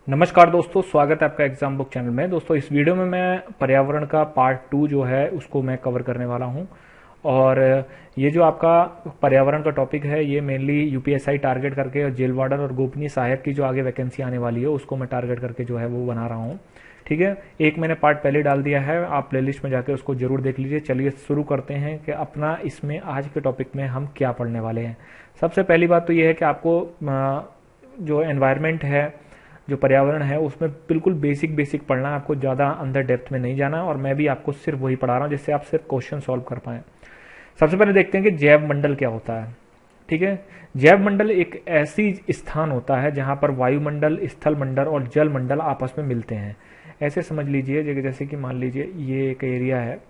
नमस्कार दोस्तों, स्वागत है आपका एग्जाम बुक चैनल में। दोस्तों, इस वीडियो में मैं पर्यावरण का पार्ट 2 जो है उसको मैं कवर करने वाला हूं। और ये जो आपका पर्यावरण का टॉपिक है ये मेनली यूपीएसआई टारगेट करके और जेल वार्डन और गोपनीय सहायक की जो आगे वैकेंसी आने वाली है उसको मैं टारगेट करके जो है वो बना रहा हूँ। ठीक है, एक मैंने पार्ट पहले डाल दिया है, आप प्लेलिस्ट में जाके उसको जरूर देख लीजिए। चलिए शुरू करते हैं कि अपना इसमें आज के टॉपिक में हम क्या पढ़ने वाले हैं। सबसे पहली बात तो ये है कि आपको जो एनवायरनमेंट है, जो पर्यावरण है, उसमें बिल्कुल बेसिक बेसिक पढ़ना है, आपको ज़्यादा अंदर डेप्थ में नहीं जाना। और मैं भी आपको सिर्फ वही पढ़ा रहा हूँ जिससे आप सिर्फ क्वेश्चन सॉल्व कर पाएँ। सबसे पहले देखते हैं कि जैव मंडल क्या होता है। ठीक है, जैव मंडल एक ऐसी स्थान होता है जहां पर वायुमंडल, स्थल मंडल और जल मंडल आपस में मिलते हैं। ऐसे समझ लीजिए, जैसे कि मान लीजिए ये एक एरिया है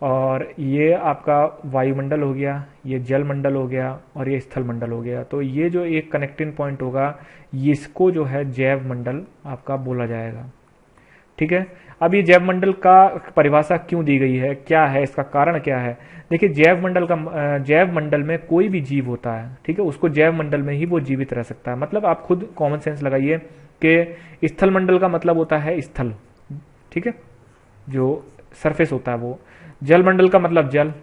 और ये आपका वायुमंडल हो गया, ये जल मंडल हो गया और ये स्थल मंडल हो गया। तो ये जो एक कनेक्टिंग पॉइंट होगा इसको जो है जैव मंडल आपका बोला जाएगा। ठीक है, अब ये जैव मंडल का परिभाषा क्यों दी गई है, क्या है इसका कारण, क्या है। देखिए, जैव मंडल में कोई भी जीव होता है, ठीक है, उसको जैव मंडल में ही वो जीवित रह सकता है। मतलब आप खुद कॉमन सेंस लगाइए कि स्थल मंडल का मतलब होता है स्थल, ठीक है, जो सरफेस होता है वो। जल मंडल का मतलब जल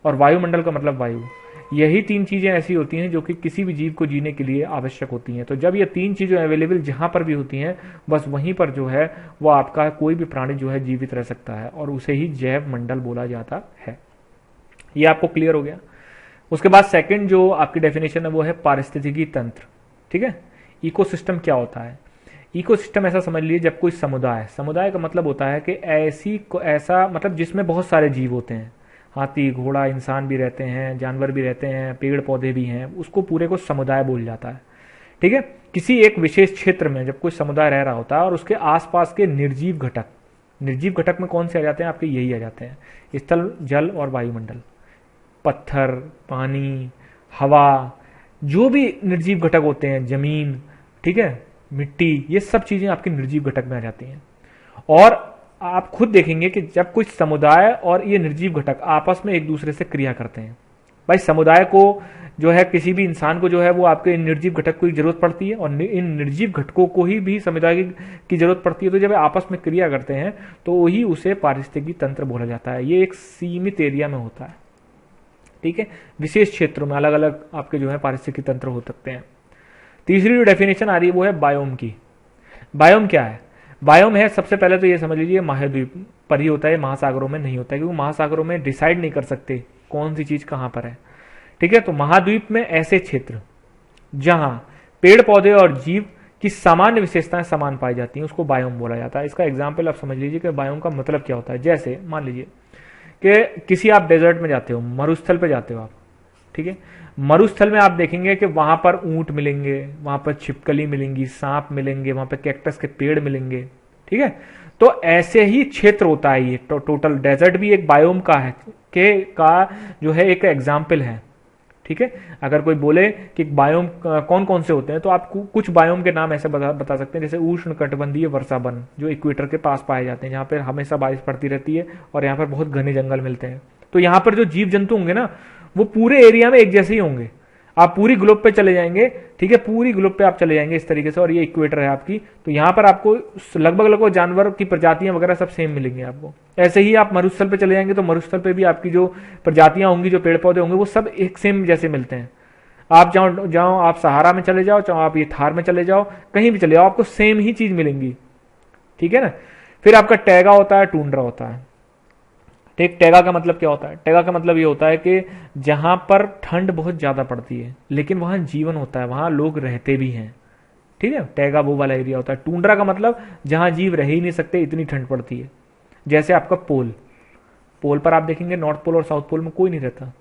और वायुमंडल का मतलब वायु। यही तीन चीजें ऐसी होती हैं जो कि किसी भी जीव को जीने के लिए आवश्यक होती हैं। तो जब ये तीन चीजें अवेलेबल जहां पर भी होती हैं, बस वहीं पर जो है वो आपका कोई भी प्राणी जो है जीवित रह सकता है और उसे ही जैव मंडल बोला जाता है। ये आपको क्लियर हो गया। उसके बाद सेकंड जो आपकी डेफिनेशन है वो है पारिस्थितिकी तंत्र। ठीक है, इकोसिस्टम क्या होता है। इकोसिस्टम ऐसा समझ लीजिए, जब कोई समुदाय का मतलब होता है कि ऐसा मतलब जिसमें बहुत सारे जीव होते हैं, हाथी, घोड़ा, इंसान भी रहते हैं, जानवर भी रहते हैं, पेड़ पौधे भी हैं, उसको पूरे को समुदाय बोल जाता है। ठीक है, किसी एक विशेष क्षेत्र में जब कोई समुदाय रह रहा होता है और उसके आसपास के निर्जीव घटक में कौन से आ जाते हैं आपके, यही आ जाते हैं, स्थल, जल और वायुमंडल। पत्थर, पानी, हवा, जो भी निर्जीव घटक होते हैं, जमीन, ठीक है, मिट्टी, ये सब चीजें आपके निर्जीव घटक में आ जाती हैं। और आप खुद देखेंगे कि जब कुछ समुदाय और ये निर्जीव घटक आपस में एक दूसरे से क्रिया करते हैं, भाई समुदाय को जो है, किसी भी इंसान को जो है वो आपके निर्जीव घटक की जरूरत पड़ती है और इन निर्जीव घटकों को ही भी समुदाय की जरूरत पड़ती है। तो जब आपस में क्रिया करते हैं तो वही उसे पारिस्थितिकी तंत्र बोला जाता है। ये एक सीमित एरिया में होता है, ठीक है, विशेष क्षेत्रों में अलग अलग आपके जो है पारिस्थितिकी तंत्र हो सकते हैं। तीसरी जो डेफिनेशन आ रही है वो है बायोम की। बायोम क्या है। बायोम है, सबसे पहले तो ये समझ लीजिए, महाद्वीप पर ही होता है, महासागरों में नहीं होता है, क्योंकि महासागरों में डिसाइड नहीं कर सकते कौन सी चीज कहां पर है। ठीक है, तो महाद्वीप में ऐसे क्षेत्र जहां पेड़ पौधे और जीव की सामान्य विशेषताएं समान पाई जाती हैं उसको बायोम बोला जाता है। इसका एग्जाम्पल आप समझ लीजिए कि बायोम का मतलब क्या होता है। जैसे मान लीजिए कि किसी आप डेजर्ट में जाते हो, मरुस्थल पे जाते हो आप, ठीक है, मरुस्थल में आप देखेंगे कि वहां पर ऊंट मिलेंगे, वहां पर छिपकली मिलेंगी, सांप मिलेंगे, वहां पर कैक्टस के पेड़ मिलेंगे। ठीक है, तो ऐसे ही क्षेत्र होता है ये। टोटल डेजर्ट भी एक बायोम का है, का जो है एक एग्जाम्पल है। ठीक है, अगर कोई बोले कि बायोम कौन कौन से होते हैं तो आप कुछ बायोम के नाम ऐसे बता सकते हैं, जैसे उष्ण कटिबंधीय वर्षा वन, जो इक्वेटर के पास पाए जाते हैं, जहां पर हमेशा बारिश पड़ती रहती है और यहाँ पर बहुत घने जंगल मिलते हैं। तो यहाँ पर जो जीव जंतु होंगे ना, वो पूरे एरिया में एक जैसे ही होंगे। आप पूरी ग्लोब पे चले जाएंगे, ठीक है, पूरी ग्लोब पे आप चले जाएंगे इस तरीके से, और ये इक्वेटर है आपकी, तो यहां पर आपको लगभग जानवर की प्रजातियां वगैरह सब सेम मिलेंगे आपको। ऐसे ही आप मरुस्थल पे चले जाएंगे तो मरुस्थल पे भी आपकी जो प्रजातियां होंगी, जो पेड़ पौधे होंगे, वो सब एक सेम जैसे मिलते हैं। आप जाओ आप सहारा में चले जाओ, चाहे आप ये थार में चले जाओ, कहीं भी चले जाओ, आपको सेम ही चीज मिलेंगी। ठीक है ना। फिर आपका टैगा होता है, टूंड्रा होता है। ठीक, टैगा का मतलब क्या होता है। टैगा का मतलब ये होता है कि जहां पर ठंड बहुत ज्यादा पड़ती है लेकिन वहां जीवन होता है, वहां लोग रहते भी हैं। ठीक है, टैगा वो वाला एरिया होता है। टूंड्रा का मतलब जहां जीव रह ही नहीं सकते, इतनी ठंड पड़ती है। जैसे आपका पोल पर आप देखेंगे नॉर्थ पोल और साउथ पोल में कोई नहीं रहता,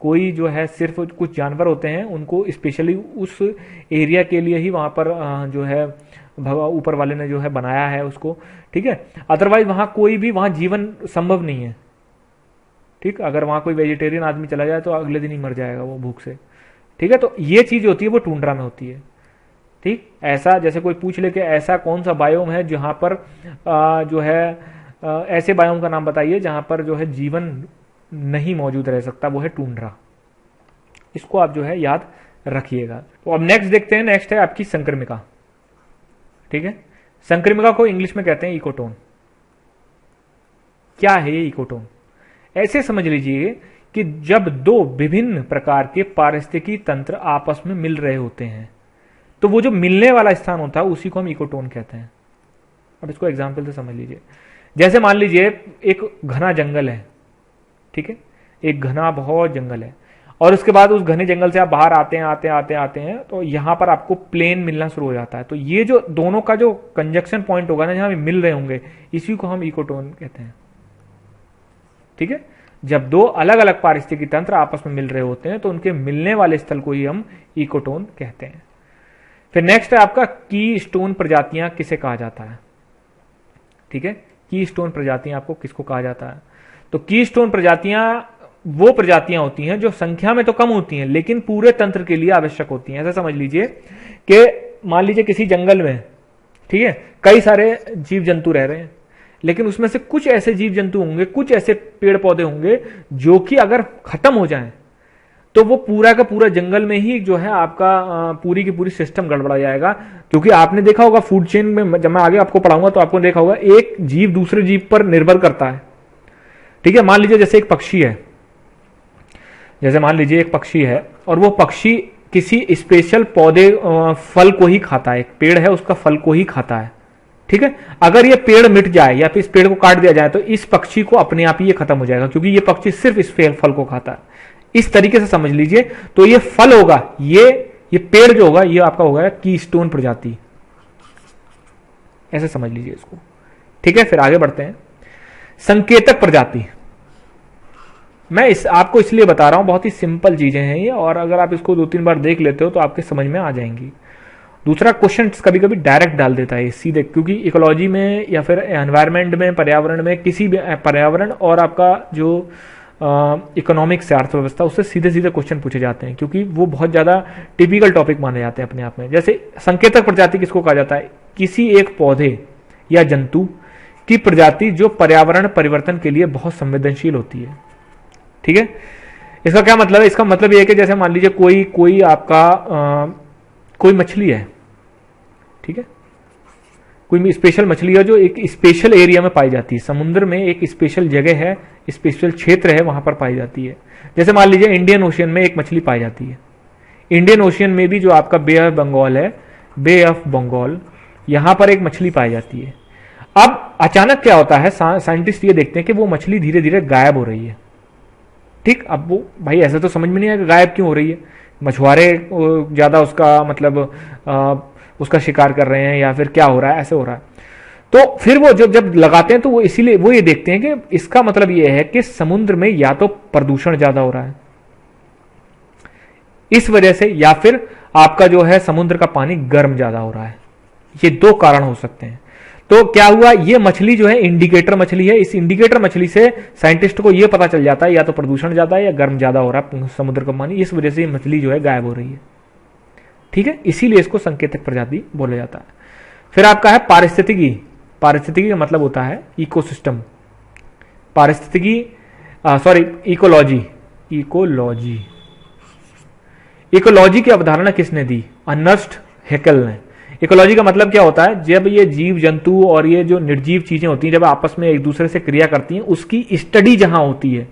कोई जो है सिर्फ कुछ जानवर होते हैं, उनको स्पेशली उस एरिया के लिए ही वहां पर जो है ऊपर वाले ने जो है बनाया है उसको। ठीक है, अदरवाइज वहां कोई भी वहां जीवन संभव नहीं है। ठीक, अगर वहां कोई वेजिटेरियन आदमी चला जाए तो अगले दिन ही मर जाएगा वो भूख से। ठीक है, तो ये चीज होती है वो टूंड्रा में होती है। ठीक, ऐसा जैसे कोई पूछ ले कि ऐसा कौन सा बायोम है जहां पर जो है ऐसे बायोम का नाम बताइए जहां पर जो है जीवन नहीं मौजूद रह सकता, वो है टूंड्रा। इसको आप जो है याद रखिएगा। तो अब नेक्स्ट देखते हैं, नेक्स्ट है आपकी संक्रमिका। ठीक है, संक्रामिका को इंग्लिश में कहते हैं इकोटोन। क्या है ये इकोटोन? ऐसे समझ लीजिए कि जब दो विभिन्न प्रकार के पारिस्थितिकी तंत्र आपस में मिल रहे होते हैं तो वो जो मिलने वाला स्थान होता है उसी को हम इकोटोन कहते हैं। अब इसको एग्जाम्पल से समझ लीजिए। जैसे मान लीजिए एक घना जंगल है, ठीक है, एक घना बहुत जंगल है, और उसके बाद उस घने जंगल से आप बाहर आते हैं तो यहां पर आपको प्लेन मिलना शुरू हो जाता है। तो ये जो दोनों का जो कंजक्शन पॉइंट होगा ना, जहां मिल रहे होंगे, इसी को हम इकोटोन कहते हैं। ठीक है, जब दो अलग अलग पारिस्थितिकी तंत्र आपस में मिल रहे होते हैं तो उनके मिलने वाले स्थल को ही हम इकोटोन कहते हैं। फिर नेक्स्ट है आपका की स्टोन प्रजातियां किसे कहा जाता है? ठीक है, की स्टोन प्रजातियां आपको किसको कहा जाता है? तो की स्टोन प्रजातियां वो प्रजातियां होती हैं जो संख्या में तो कम होती हैं लेकिन पूरे तंत्र के लिए आवश्यक होती हैं। ऐसा समझ लीजिए कि मान लीजिए किसी जंगल में, ठीक है, कई सारे जीव जंतु रह रहे हैं, लेकिन उसमें से कुछ ऐसे जीव जंतु होंगे, कुछ ऐसे पेड़ पौधे होंगे जो कि अगर खत्म हो जाएं तो वो पूरा का पूरा जंगल में ही जो है आपका पूरी की पूरी सिस्टम गड़बड़ा जाएगा। क्योंकि आपने देखा होगा फूड चेन में, जब मैं आगे आपको पढ़ाऊंगा तो आपको देखा होगा एक जीव दूसरे जीव पर निर्भर करता है। ठीक है, मान लीजिए जैसे एक पक्षी है, जैसे मान लीजिए एक पक्षी है और वो पक्षी किसी स्पेशल पौधे फल को ही खाता है, एक पेड़ है उसका फल को ही खाता है। ठीक है, अगर ये पेड़ मिट जाए या फिर इस पेड़ को काट दिया जाए तो इस पक्षी को अपने आप ही ये खत्म हो जाएगा, क्योंकि ये पक्षी सिर्फ इस फल को खाता है। इस तरीके से समझ लीजिए। तो ये फल होगा, ये पेड़ जो होगा ये आपका होगा कीस्टोन प्रजाति, ऐसे समझ लीजिए इसको। ठीक है, फिर आगे बढ़ते हैं। संकेतक प्रजाति, मैं आपको इसलिए बता रहा हूं, बहुत ही सिंपल चीजें हैं ये, और अगर आप इसको 2-3 बार देख लेते हो तो आपके समझ में आ जाएंगी। दूसरा क्वेश्चन कभी कभी डायरेक्ट डाल देता है सीधे, क्योंकि इकोलॉजी में या फिर एनवायरमेंट में, पर्यावरण में, किसी भी पर्यावरण और आपका जो इकोनॉमिक्स से अर्थव्यवस्था, उससे सीधे सीधे क्वेश्चन पूछे जाते हैं, क्योंकि वो बहुत ज्यादा टिपिकल टॉपिक माने जाते हैं अपने आप में। जैसे संकेतक प्रजाति किसको कहा जाता है? किसी एक पौधे या जंतु की प्रजाति जो पर्यावरण परिवर्तन के लिए बहुत संवेदनशील होती है। ठीक है, इसका क्या मतलब है? इसका मतलब यह है कि जैसे मान लीजिए कोई आपका कोई मछली है, ठीक है, कोई स्पेशल मछली है जो एक स्पेशल एरिया में पाई जाती है, समुद्र में एक स्पेशल जगह है, स्पेशल क्षेत्र है, वहां पर पाई जाती है। जैसे मान लीजिए इंडियन ओशियन में एक मछली पाई जाती है। इंडियन ओशियन में भी जो आपका बे ऑफ बंगाल है, बे ऑफ बंगाल, यहां पर एक मछली पाई जाती है। अब अचानक क्या होता है, साइंटिस्ट ये देखते हैं कि वो मछली धीरे धीरे गायब हो रही है। ठीक, अब वो भाई ऐसा तो समझ में नहीं आएगा गायब क्यों हो रही है, मछुआरे ज्यादा उसका मतलब उसका शिकार कर रहे हैं या फिर क्या हो रहा है, ऐसे हो रहा है। तो फिर वो जब लगाते हैं तो वो इसीलिए वो ये देखते हैं कि इसका मतलब ये है कि समुद्र में या तो प्रदूषण ज्यादा हो रहा है इस वजह से, या फिर आपका जो है समुद्र का पानी गर्म ज्यादा हो रहा है। ये दो कारण हो सकते हैं। तो क्या हुआ, ये मछली जो है इंडिकेटर मछली है। इस इंडिकेटर मछली से साइंटिस्ट को यह पता चल जाता है या तो प्रदूषण ज्यादा है या गर्म ज्यादा हो रहा है समुद्र का पानी, इस वजह से ये मछली जो है गायब हो रही है। ठीक है, इसीलिए इसको संकेतक प्रजाति बोला जाता है। फिर आपका है पारिस्थितिकी। पारिस्थितिकी का मतलब होता है इकोसिस्टम। पारिस्थितिकी इकोलॉजी। इकोलॉजी इकोलॉजी की अवधारणा किसने दी? अर्नेस्ट हैकेल ने। इकोलॉजी का मतलब क्या होता है? जब ये जीव जंतु और ये जो निर्जीव चीजें होती हैं जब आपस में एक दूसरे से क्रिया करती हैं, उसकी स्टडी जहां होती है,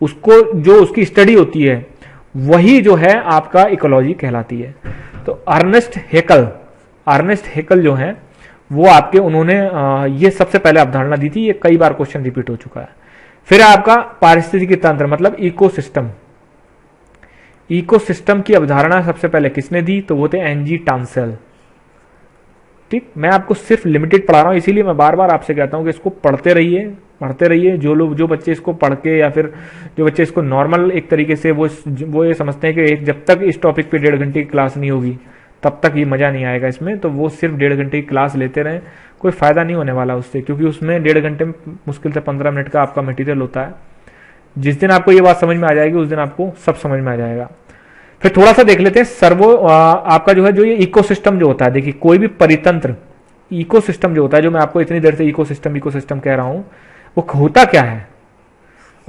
उसको जो उसकी स्टडी होती है वही जो है आपका इकोलॉजी कहलाती है। तो अर्नेस्ट हैकेल जो है वो आपके, उन्होंने ये सबसे पहले अवधारणा दी थी। ये कई बार क्वेश्चन रिपीट हो चुका है। फिर आपका पारिस्थितिकी तंत्र मतलब इकोसिस्टम। इकोसिस्टम की अवधारणा सबसे पहले किसने दी? तो वो थे एनजी टांसेल। ठीक, मैं आपको सिर्फ लिमिटेड पढ़ा रहा हूं, इसीलिए मैं बार बार आपसे कहता हूं कि इसको पढ़ते रहिए। जो बच्चे इसको पढ़ के या फिर जो बच्चे इसको नॉर्मल एक तरीके से वो ये समझते हैं कि जब तक इस टॉपिक पे 1.5 घंटे की क्लास नहीं होगी तब तक ये मजा नहीं आएगा इसमें, तो वो सिर्फ 1.5 घंटे की क्लास लेते रहें, कोई फायदा नहीं होने वाला उससे, क्योंकि उसमें 1.5 घंटे में मुश्किल से 15 मिनट का आपका मटेरियल होता है। जिस दिन आपको ये बात समझ में आ जाएगी उस दिन आपको सब समझ में आ जाएगा। फिर थोड़ा सा देख लेते हैं आपका जो है जो ये इकोसिस्टम जो होता है। देखिए कोई भी परितंत्र, इकोसिस्टम जो होता है, जो मैं आपको इतनी देर से इकोसिस्टम कह रहा हूं, वो होता क्या है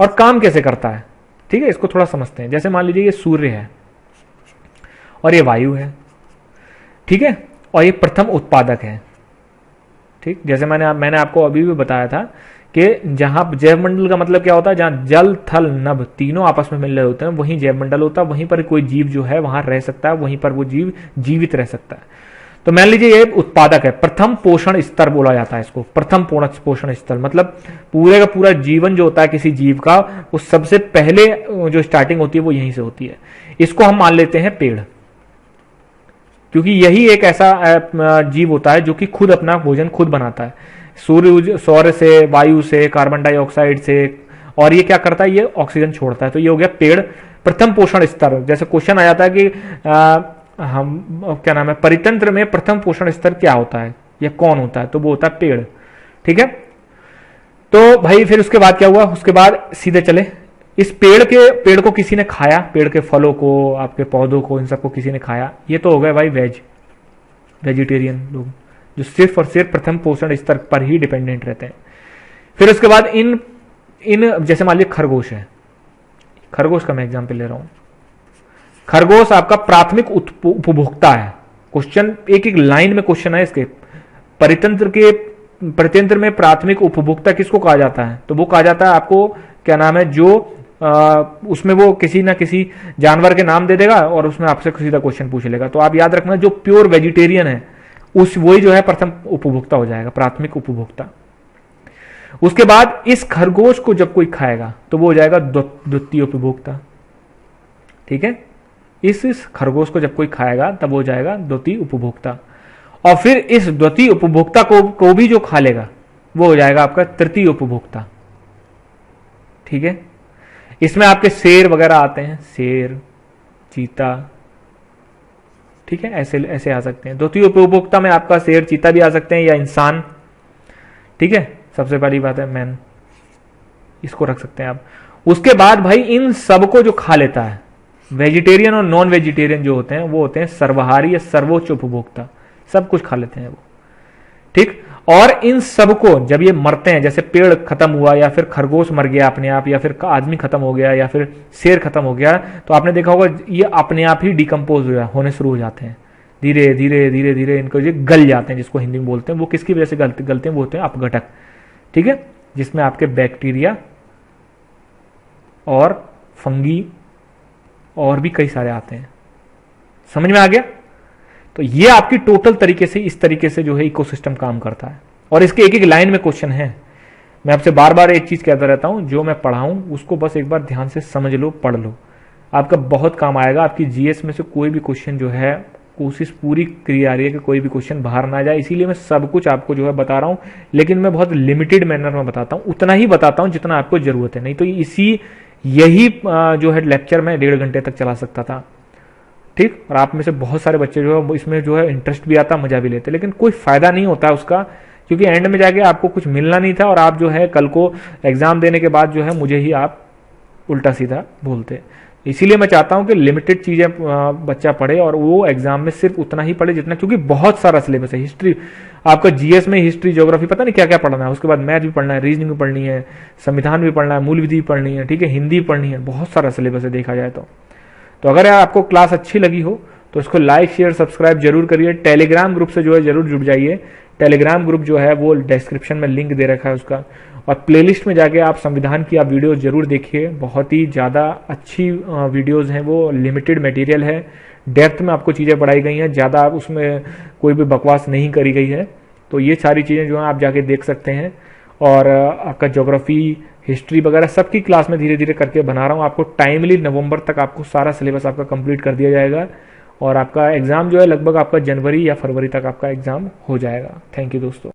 और काम कैसे करता है। ठीक है, इसको थोड़ा समझते हैं। जैसे मान लीजिए ये सूर्य है और ये वायु है, ठीक है, और ये प्रथम उत्पादक है। ठीक, जैसे मैंने आपको अभी भी बताया था कि जहां जैव मंडल का मतलब क्या होता है, जहां जल थल नभ तीनों आपस में मिल रहे होते हैं वहीं जैव मंडल होता है, वहीं पर कोई जीव जो है वहां रह सकता है, वहीं पर वो जीव जीवित रह सकता है। तो मान लीजिए ये उत्पादक है, प्रथम पोषण स्तर बोला जाता है इसको, प्रथम पोषण स्तर मतलब पूरे का पूरा जीवन जो होता है किसी जीव का, वो सबसे पहले जो स्टार्टिंग होती है वो यहीं से होती है। इसको हम मान लेते हैं पेड़, क्योंकि यही एक ऐसा जीव होता है जो कि खुद अपना भोजन खुद बनाता है, सौर्य से, वायु से, कार्बन डाइऑक्साइड से, और ये क्या करता है, ये ऑक्सीजन छोड़ता है। तो ये हो गया पेड़ प्रथम पोषण स्तर। जैसे क्वेश्चन आ जाता है कि हम क्या नाम है, परितंत्र में प्रथम पोषण स्तर क्या होता है या कौन होता है, तो वो होता है पेड़। ठीक है, तो भाई फिर उसके बाद क्या हुआ, उसके बाद सीधे चले, इस पेड़ को किसी ने खाया, पेड़ के फलों को, आपके पौधों को, इन सबको किसी ने खाया, ये तो हो गए भाई वेजिटेरियन लोग, जो सिर्फ और सिर्फ प्रथम पोषण स्तर पर ही डिपेंडेंट रहते हैं। फिर उसके बाद इन जैसे मान लीजिए खरगोश है, खरगोश का मैं एग्जाम्पल ले रहा हूं, खरगोश आपका प्राथमिक उपभोक्ता है। क्वेश्चन एक एक लाइन में क्वेश्चन है इसके, परितंत्र में प्राथमिक उपभोक्ता किसको कहा जाता है, तो वो कहा जाता है आपको क्या नाम है, जो उसमें वो किसी ना किसी जानवर के नाम दे देगा और उसमें आपसे सीधा क्वेश्चन पूछ लेगा। तो आप याद रखना, जो प्योर वेजिटेरियन है वही जो है प्रथम उपभोक्ता हो जाएगा, प्राथमिक उपभोक्ता। उसके बाद इस खरगोश को जब कोई खाएगा तो वो हो जाएगा द्वितीय उपभोक्ता। ठीक है, इस खरगोश को जब कोई खाएगा तब हो जाएगा द्वितीय उपभोक्ता, और फिर इस द्वितीय उपभोक्ता को भी जो खा लेगा वो हो जाएगा आपका तृतीय उपभोक्ता। ठीक है, इसमें आपके शेर वगैरह आते हैं, शेर, चीता, ठीक है, ऐसे ऐसे आ सकते हैं। द्वितीय उपभोक्ता में आपका शेर, चीता भी आ सकते हैं, या इंसान। ठीक है, सबसे पहली बात है मैन, इसको रख सकते हैं आप। उसके बाद भाई इन सबको जो खा लेता है, वेजिटेरियन और नॉन वेजिटेरियन जो होते हैं वो होते हैं सर्वहारी या सर्वोच्च उपभोक्ता, सब कुछ खा लेते हैं वो। ठीक, और इन सबको जब ये मरते हैं, जैसे पेड़ खत्म हुआ या फिर खरगोश मर गया अपने आप, या फिर आदमी खत्म हो गया या फिर शेर खत्म हो गया, तो आपने देखा होगा ये अपने आप ही डिकम्पोज होने शुरू हो जाते हैं, धीरे धीरे धीरे धीरे इनको ये गल जाते हैं, जिसको हिंदी में बोलते हैं। वो किसकी वजह से गलते हैं, वो होते हैं अपघटक। ठीक है, जिसमें आपके बैक्टीरिया और फंगी और भी कई सारे आते हैं। समझ में आ गया? तो ये आपकी टोटल तरीके से, इस तरीके से जो है इकोसिस्टम काम करता है, और इसके एक एक लाइन में क्वेश्चन है। मैं आपसे बार बार एक चीज कहता रहता हूं, जो मैं पढ़ाऊं उसको बस एक बार ध्यान से समझ लो, पढ़ लो, आपका बहुत काम आएगा। आपकी जीएस में से कोई भी क्वेश्चन जो है, कोशिश पूरी करी जा रही है कि कोई भी क्वेश्चन बाहर ना जाए, इसीलिए मैं सब कुछ आपको जो है बता रहा हूं, लेकिन मैं बहुत लिमिटेड मैनर में बताता हूं, उतना ही बताता हूं जितना आपको जरूरत है। नहीं तो यही जो है लेक्चर में 1.5 घंटे तक चला सकता था। ठीक, और आप में से बहुत सारे बच्चे जो है इसमें जो है इंटरेस्ट भी आता, मजा भी लेते, लेकिन कोई फायदा नहीं होता उसका, क्योंकि एंड में जाके आपको कुछ मिलना नहीं था, और आप जो है कल को एग्जाम देने के बाद जो है मुझे ही आप उल्टा सीधा बोलते। इसीलिए मैं चाहता हूं कि लिमिटेड चीजें बच्चा पढ़े, और वो एग्जाम में सिर्फ उतना ही पढ़े जितना, क्योंकि बहुत सारा सिलेबस है। हिस्ट्री आपका जीएस में, हिस्ट्री, ज्योग्राफी, पता नहीं क्या क्या पढ़ना है, उसके बाद मैथ भी पढ़ना है, रीजनिंग भी पढ़नी है, संविधान भी पढ़ना है, मूल विधि भी पढ़नी है, ठीक है, हिंदी भी पढ़नी है, बहुत सारा सिलेबस है देखा जाए तो अगर आपको क्लास अच्छी लगी हो तो इसको लाइक, शेयर, सब्सक्राइब जरूर करिए। टेलीग्राम ग्रुप से जो है जरूर जुड़ जाइए। टेलीग्राम ग्रुप जो है वो डिस्क्रिप्शन में लिंक दे रखा है उसका, और प्लेलिस्ट में जाके आप संविधान की आप वीडियो जरूर देखिए, बहुत ही ज़्यादा अच्छी वीडियोज़ हैं वो, लिमिटेड मटेरियल है, डेप्थ में आपको चीज़ें पढ़ाई गई हैं, ज़्यादा उसमें कोई भी बकवास नहीं करी गई है। तो ये सारी चीज़ें जो हैं आप जाके देख सकते हैं। और आपका ज्योग्राफी, हिस्ट्री वगैरह सबकी क्लास में धीरे धीरे करके बना रहा हूँ। आपको टाइमली नवंबर तक आपको सारा सिलेबस आपका कंप्लीट कर दिया जाएगा, और आपका एग्ज़ाम जो है लगभग आपका जनवरी या फरवरी तक आपका एग्ज़ाम हो जाएगा। थैंक यू दोस्तों।